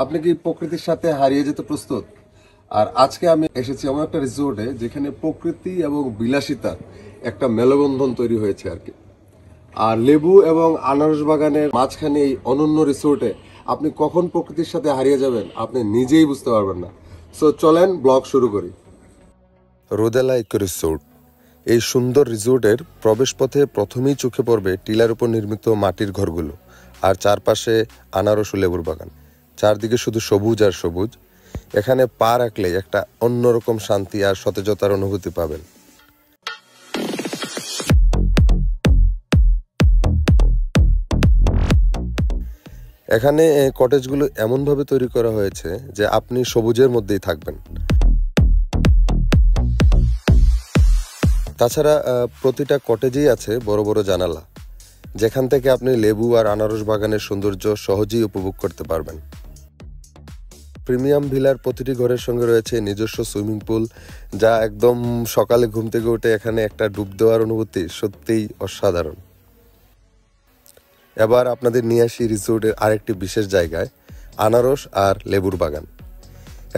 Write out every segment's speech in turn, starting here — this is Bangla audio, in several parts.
আপনি কি প্রকৃতির সাথে হারিয়ে যেতে প্রস্তুত? আর আজকে আমি এসেছি এমন একটা রিসোর্টে যেখানে প্রকৃতি এবং বিলাসিতার একটা মেলবন্ধন তৈরি হয়েছে আর কি। আর লেবু এবং আনারস বাগানের মাঝখানে এই অনন্য রিসোর্টে আপনি কখন প্রকৃতির সাথে হারিয়ে যাবেন আপনি নিজেই বুঝতে পারবেন না। সো চলেন ব্লগ শুরু করি। রোদেলা ইকো রিসোর্ট, এই সুন্দর রিসোর্টের প্রবেশপথে প্রথমেই চোখে পড়বে টিলার উপর নির্মিত মাটির ঘরগুলো, আর চারপাশে আনারস ও লেবুর বাগান। চারদিকে শুধু সবুজ আর সবুজ। এখানে পা রাখলে একটা অন্যরকম শান্তি আর সতেজতার অনুভূতি পাবেন। এখানে কটেজগুলো এমনভাবে তৈরি করা হয়েছে যে আপনি সবুজের মধ্যেই থাকবেন। তাছাড়া প্রতিটা কটেজেই আছে বড় বড় জানালা, যেখান থেকে আপনি লেবু আর আনারস বাগানের সৌন্দর্য সহজেই উপভোগ করতে পারবেন। প্রিমিয়াম ভিলার প্রতিটি ঘরের সঙ্গে রয়েছে নিজস্ব সুইমিং পুল, যা একদম সকালে ঘুম থেকে উঠে এখানে একটা ডুব দেওয়ার অনুভূতি সত্যিই অসাধারণ। এবার আপনাদের নিয়ে আসি রিসোর্টের আরেকটি বিশেষ জায়গায়, আনারস আর লেবুর বাগান।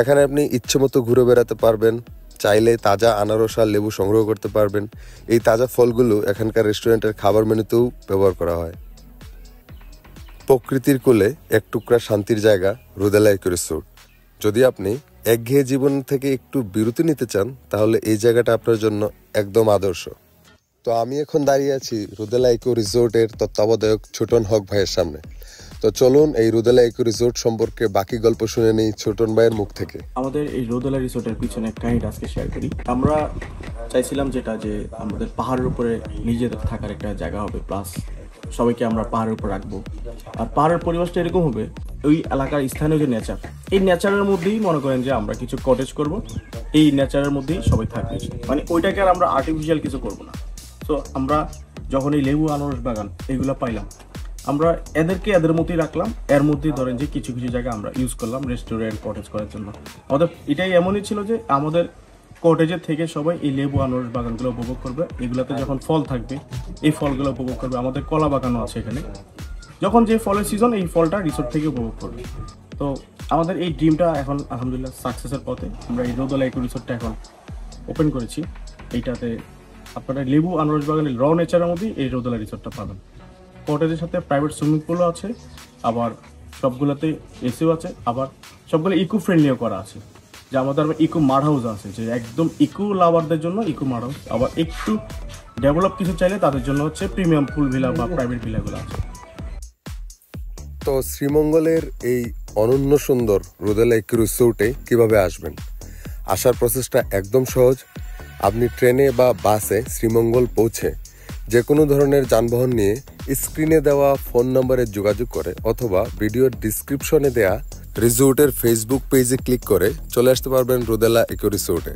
এখানে আপনি ইচ্ছে মতো ঘুরে বেড়াতে পারবেন, চাইলে তাজা আনারস আর লেবু সংগ্রহ করতে পারবেন। এই তাজা ফলগুলো এখানকার রেস্টুরেন্টের খাবার মেনুতেও ব্যবহার করা হয়। প্রকৃতির কোলে এক টুকরা শান্তির জায়গা রোদেলা ইকো রিসোর্ট। যদি আপনি একঘেয়ে জীবন থেকে একটু বিরতি নিতে চান তাহলে এই জায়গাটা আপনার জন্য একদম আদর্শ। তো আমি এখন দাঁড়িয়ে আছি রোদেলা ইকো রিসোর্টের তত্ত্বাবধায়ক ছোটন হক ভাইয়ের সামনে। তো চলুন এই রোদেলা ইকো রিসোর্ট সম্পর্কে বাকি গল্প শুনে নেই ছোটন ভাইয়ের মুখ থেকে। আমাদের এই রোদেলা রিসোর্টের পিছনে একটা কাহিনী আজকে শেয়ার করি। আমরা চাইছিলাম যেটা যে আমাদের পাহাড়ের উপরে নিজেদের থাকার একটা জায়গা হবে, প্লাস সবাইকে আমরা পাহাড়ের উপর রাখবো। আর পাহাড়ের পরিবেশটা এরকম হবে, ওই এলাকার স্থানীয় যে নেচার, এই নেচারের মধ্যেই মনে করেন যে আমরা কিছু কটেজ করব, এই নেচারের মধ্যেই সবাই থাকবে। মানে ওইটাকে আর আমরা আর্টিফিশিয়াল কিছু করবো না। তো আমরা যখন এই লেবু আনারস বাগান এগুলো পাইলাম, আমরা এদেরকে এদের মধ্যেই রাখলাম। এর মধ্যেই ধরেন যে কিছু কিছু জায়গা আমরা ইউজ করলাম রেস্টুরেন্ট, কটেজ করার জন্য। আমাদের এটাই এমনই ছিল যে আমাদের কটেজের থেকে সবাই এই লেবু আনারস বাগানগুলো উপভোগ করবে। এগুলোতে যখন ফল থাকবে এই ফলগুলো উপভোগ করবে। আমাদের কলা বাগানও আছে এখানে, যখন যে ফলের সিজন এই ফলটা রিসোর্ট থেকে উপভোগ করবে। তো আমাদের এই ড্রিমটা এখন আলহামদুলিল্লাহ সাকসেসের পথে। আমরা এই রোদেলা ইকো রিসোর্টটা এখন ওপেন করেছি। এইটাতে আপনারা লেবু আনারস বাগানের র নেচারের মধ্যেই এই রোদেলা রিসোর্টটা পাবেন। কটেজের সাথে প্রাইভেট সুইমিং পুলও আছে, আবার সবগুলোতে এসিও আছে, আবার সবগুলো ইকো ফ্রেন্ডলিও করা আছে। যে আমাদের ইকো মাড হাউস আছে, যে একদম ইকো লাভারদের জন্য ইকো মাড হাউস। আবার একটু ডেভেলপ কিছু চাইলে তাদের জন্য হচ্ছে প্রিমিয়াম পুল ভিলা বা প্রাইভেট ভিলাগুলো আছে। তো শ্রীমঙ্গলের এই অনন্য সুন্দর রোদেলা ইকো রিসোর্টে কিভাবে আসবেন? আসার প্রসেসটা একদম সহজ। আপনি ট্রেনে বা বাসে শ্রীমঙ্গল পৌঁছে যে কোনো ধরনের যানবাহন নিয়ে স্ক্রিনে দেওয়া ফোন নম্বরে যোগাযোগ করে অথবা ভিডিওর ডিসক্রিপশনে দেয়া রিসোর্টের ফেসবুক পেজে ক্লিক করে চলে আসতে পারবেন রোদেলা ইকো রিসোর্টে।